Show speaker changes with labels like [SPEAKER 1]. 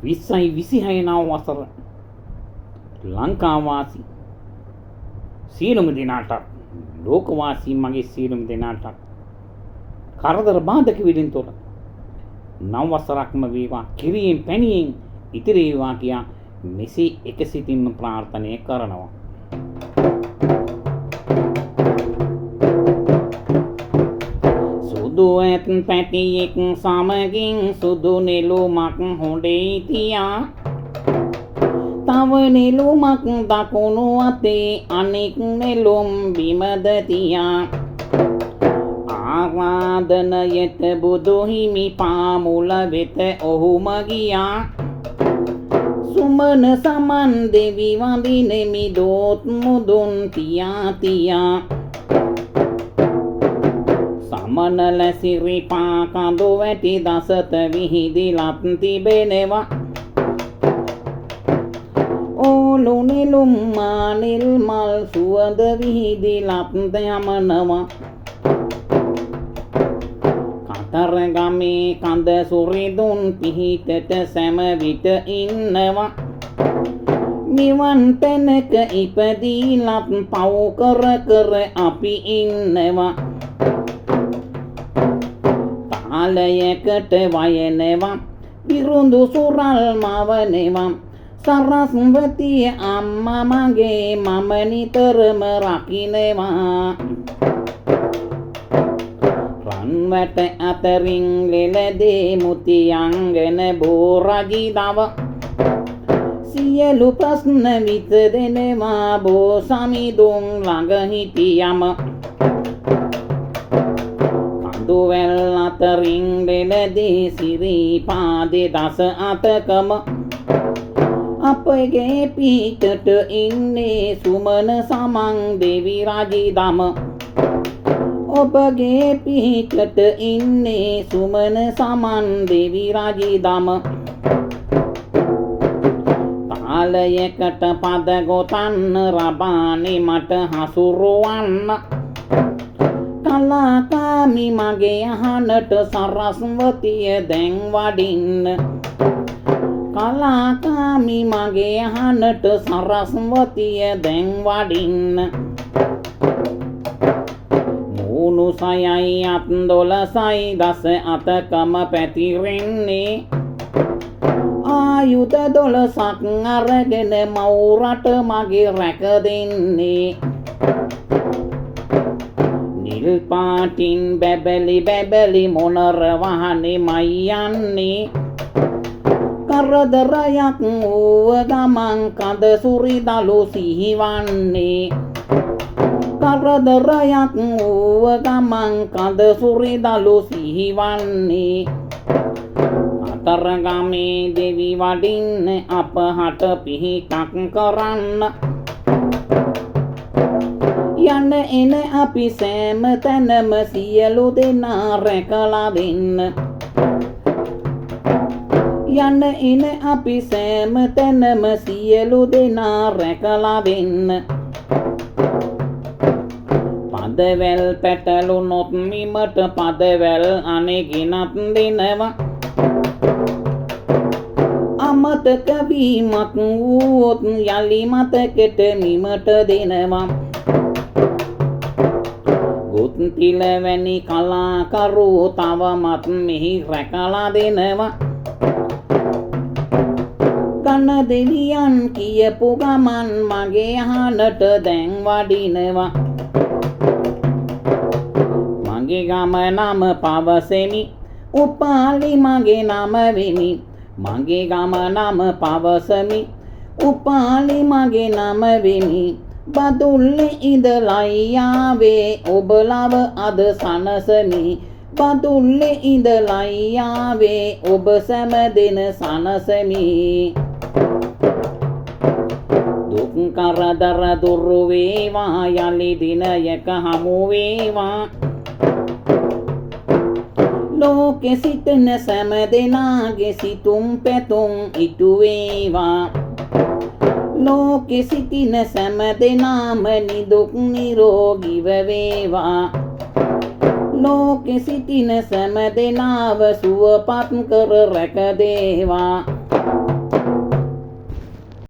[SPEAKER 1] 2026 නව වසර ලංකාවාසී සියලුම දෙනාට ලෝකවාසී මගේ සියලුම දෙනාට කරදර බාධක වලින් තොර නව වසරක්ම වේවා කිරියෙන් පැණියෙන් ඉතිරි වේවා කියා මෙසේ එක සිතින්ම ප්‍රාර්ථනා කරනවා. සුදු ඇත් පැටියෙක් සමගින් සුදු නෙළුමක් හොඬේ තියා තව නෙළුමක් දකුණු අතේ අනෙක් නෙළුම් බිමද තියා ආරාධනයට බුදු හිමි පාමුල වෙත ඔහුම ගියා සුමන සමන් දෙවි වඳිනෙමි දෝත් මුදුන් තියා තියා සමනල සිරිපා කඳු වැටි දසත විහිදිලත් තිබෙනවා ඕලු නෙළුම් මානෙල් මල් සුවඳ විහිදිලත් යමනවා කතරගමේ කඳ සුරිඳුන් පිහිටට සෑම විට ඉන්නවා නිවන් තැනක ඉපදීලත් පව් කර කර අපි ඉන්නවා තාලයකට වයනවා විරුඳු සුරල් මවනවා සරස්වතිය අම්මා මගේ මම නිතරම රකින්නවා රන්වැට අතරින් ලෙලදේ මුතියංගන බෝරගි දව සියලු ප්‍රශ්න විසදෙනවා බෝ සමිඳුන් ළඟ හිටියම කඳුවැල් අතරින් ලෙලදේ සිරිපාදේ දස අතකම අපගේ පිටට ඉන්නේ සුමන සමන් දෙවි රජිදම ඔබගේ පිටට ඉන්නේ සුමන සමන් දෙවි රජිදම තාලයකට පද ගොතන්න රබානේ මට හසුරුවන්න කලාකාමි මගේ අහනට සරස්වතිය දැන් වඩින්න කලාකාමි මගේ අහනට සරස්වතිය දැන් වඩින්න මූණු සයයි අත් 12යි දස අතකම පැතිරෙන්නේ ආයුධ 12ක් අරගෙන මවුරට මගේ රැක දෙන්නේ නිල් පාටින් බැබලි බැබලි මොනර වහනේ මයි යන්නේ කරදරයක් වූව ගමන් කඳ සුරිදලු සිහිවන්නේ කරදරයක් වූව ගමන් කඳ සුරිදලු සිහිවන්නේ කතරගමේ දෙවි වඩින්න අපහට පිහිටක් කරන්න යන්න එන අපි සෑම තැනම සියලු දෙනා රැකලා දෙන්න යන්න එන අපි සෑම තැනම සියලු දෙනා රැකලා දෙන්න පදවැල් පැටලුනොත් මිමට පදවැල් අනෙගිනත් දෙනවා අමතක වීමක් වූවොත් යලි මතකෙට මිමට දෙනවා ගුත්තිල වැනි කලාකරු තවමත් මෙහි රැකලා දෙනවා කන දෙවියන් කියපු ගමන් මගේ අහනට දැන් වඩිනවා මගේ ගම නම පවසෙමි උපාලි මගේ නම වෙමි මගේ ගම නම පවසමි උපාලි මගේ නම වෙමි බදුල්ලේ ඉඳලයි ආවේ ඔබ ලව අද සනසමි බදුල්ලේ ඉඳලයි ආවේ ඔබ සෑම දින සනසමි දුක් කරදර දුරු වේවා යලි දිනයක හමු වේවා ලෝකෙ සිටින සෑම දෙනාගේ සිතුම් පැතුම් ඉටු වේවා ලෝකෙ සිටින සෑම දෙනාම නිදුක් නිරෝගීව වේවා ලෝකෙ සිටින සෑම දෙනාව සුවපත් කර රැක දේවා